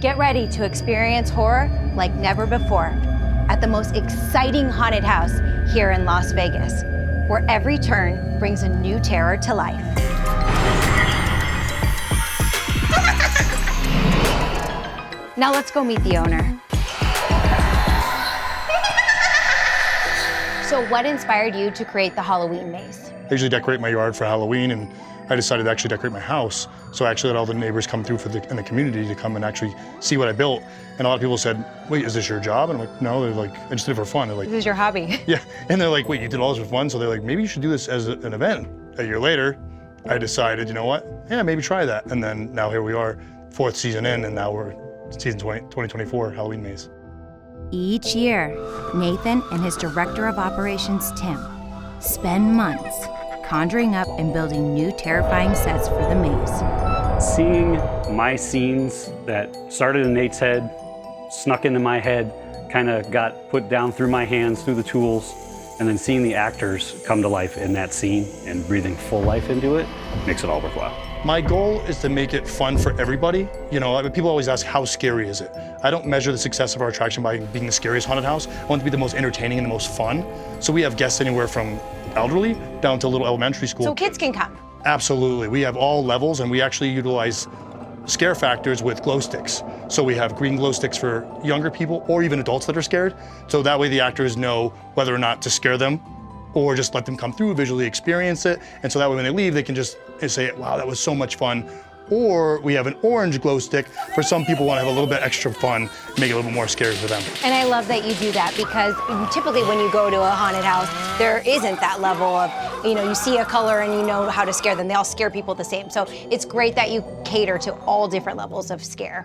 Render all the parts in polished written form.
Get ready to experience horror like never before at the most exciting haunted house here in Las Vegas, where every turn brings a new terror to life. Now let's go meet the owner. So what inspired you to create the Halloween maze? I usually decorate my yard for Halloween, and I decided to actually decorate my house. So I actually let all the neighbors come through in the community to come and actually see what I built. And a lot of people said, wait, is this your job? And I'm like, no, they're like, I just did it for fun. They're like, This is your hobby. yeah. And they're like, wait, you did all this for fun? So they're like, maybe you should do this as an event. A year later, I decided, you know what? Yeah, maybe try that. And then now here we are, 4th season in, and now we're season 2024 Halloween maze. Each year, Nathan and his director of operations, Tim, spend months conjuring up and building new terrifying sets for the maze. Seeing my scenes that started in Nate's head, snuck into my head, kind of got put down through my hands, through the tools, and then seeing the actors come to life in that scene and breathing full life into it makes it all worthwhile. My goal is to make it fun for everybody. You know, people always ask, how scary is it? I don't measure the success of our attraction by being the scariest haunted house. I want it to be the most entertaining and the most fun. So we have guests anywhere from elderly down to little elementary school. So kids can come. Absolutely. We have all levels, and we actually utilize scare factors with glow sticks. So we have green glow sticks for younger people or even adults that are scared. So that way the actors know whether or not to scare them or just let them come through, visually experience it. And so that way when they leave, they can just say, wow, that was so much fun. Or we have an orange glow stick for some people who want to have a little bit extra fun, make it a little bit more scary for them. And I love that you do that, because typically when you go to a haunted house, there isn't that level of, you know, you see a color and you know how to scare them. They all scare people the same. So it's great that you cater to all different levels of scare.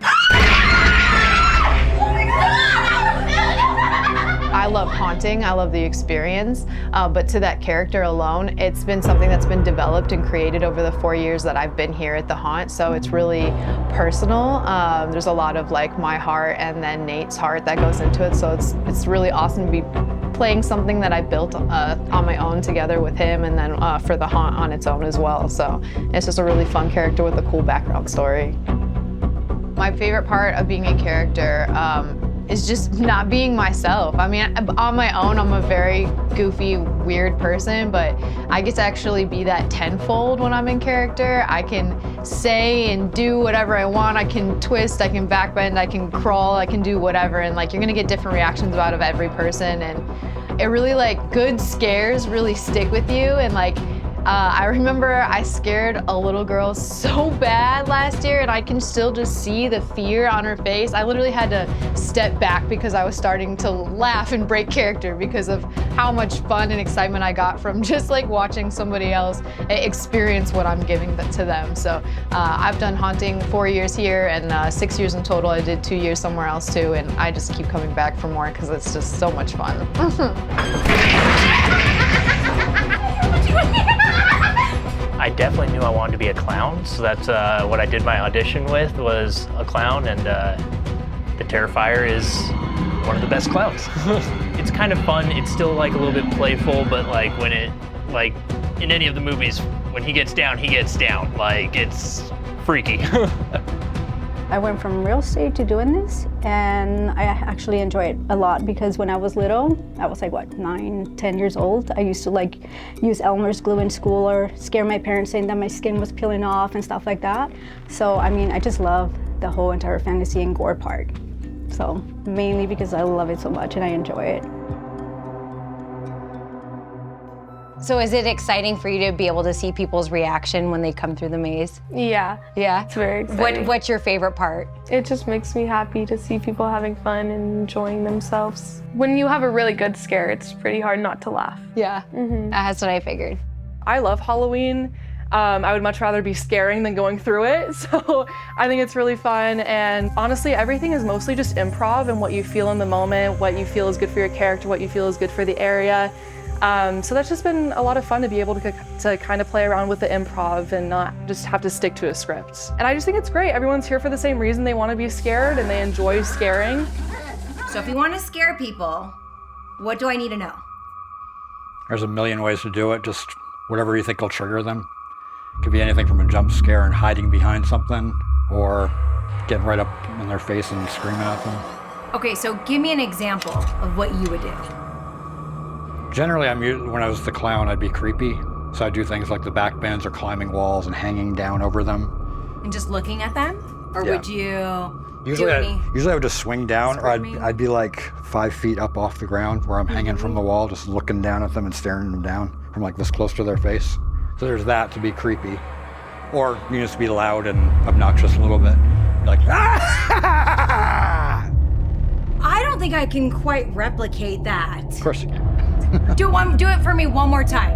I love haunting, I love the experience, but to that character alone, it's been something that's been developed and created over the 4 years that I've been here at the Haunt, so it's really personal. There's a lot of like my heart and then Nate's heart that goes into it, so it's really awesome to be playing something that I built on my own together with him, and then for the Haunt on its own as well, so it's just a really fun character with a cool background story. My favorite part of being a character is just not being myself. I mean, on my own, I'm a very goofy, weird person, but I get to actually be that tenfold when I'm in character. I can say and do whatever I want. I can twist, I can backbend, I can crawl, I can do whatever, and like you're gonna get different reactions out of every person, and it really, like, good scares really stick with you, and like, I remember I scared a little girl so bad last year, and I can still just see the fear on her face. I literally had to step back because I was starting to laugh and break character because of how much fun and excitement I got from just like watching somebody else experience what I'm giving to them. So I've done haunting 4 years here and 6 years in total. I did 2 years somewhere else too, and I just keep coming back for more because it's just so much fun. I definitely knew I wanted to be a clown, so that's what I did my audition with, was a clown, and the Terrifier is one of the best clowns. It's kind of fun, it's still like a little bit playful, but like when it, like in any of the movies, when he gets down, like it's freaky. I went from real estate to doing this, and I actually enjoy it a lot because when I was little, I was like, what, 9, 10 years old, I used to like use Elmer's glue in school or scare my parents saying that my skin was peeling off and stuff like that. So, I mean, I just love the whole entire fantasy and gore part. So, mainly because I love it so much and I enjoy it. So is it exciting for you to be able to see people's reaction when they come through the maze? Yeah. Yeah? It's very exciting. What's your favorite part? It just makes me happy to see people having fun and enjoying themselves. When you have a really good scare, it's pretty hard not to laugh. Yeah, that's what I figured. I love Halloween. I would much rather be scaring than going through it, so I think it's really fun, and honestly everything is mostly just improv and what you feel in the moment, what you feel is good for your character, what you feel is good for the area. So that's just been a lot of fun to be able to kind of play around with the improv and not just have to stick to a script. And I just think it's great. Everyone's here for the same reason. They want to be scared and they enjoy scaring. So if you want to scare people, what do I need to know? There's a million ways to do it, just whatever you think will trigger them. It could be anything from a jump scare and hiding behind something, or getting right up in their face and screaming at them. Okay, so give me an example of what you would do. Generally, when I was the clown, I'd be creepy. So I'd do things like the back bends or climbing walls and hanging down over them. And just looking at them? Or Yeah. would you Usually, do any? I would just swing down, or Screaming? I'd be like 5 feet up off the ground where I'm hanging from the wall, just looking down at them and staring them down from like this close to their face. So there's that to be creepy. Or you just be loud and obnoxious a little bit. Be like, ah! I don't think I can quite replicate that. Of course you can. Do it for me one more time.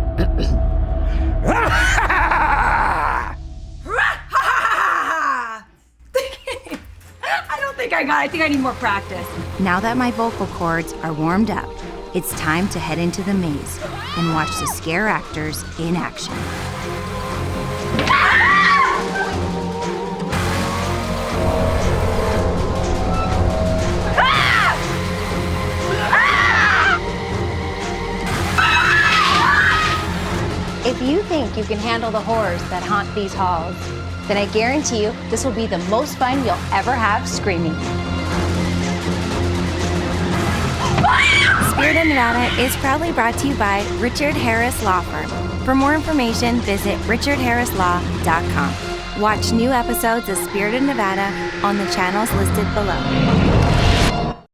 I don't think I got it. I think I need more practice. Now that my vocal cords are warmed up, it's time to head into the maze and watch the scare actors in action. If you think you can handle the horrors that haunt these halls, then I guarantee you this will be the most fun you'll ever have screaming. Spirit in Nevada is proudly brought to you by Richard Harris Law Firm. For more information, visit richardharrislaw.com. Watch new episodes of Spirit in Nevada on the channels listed below.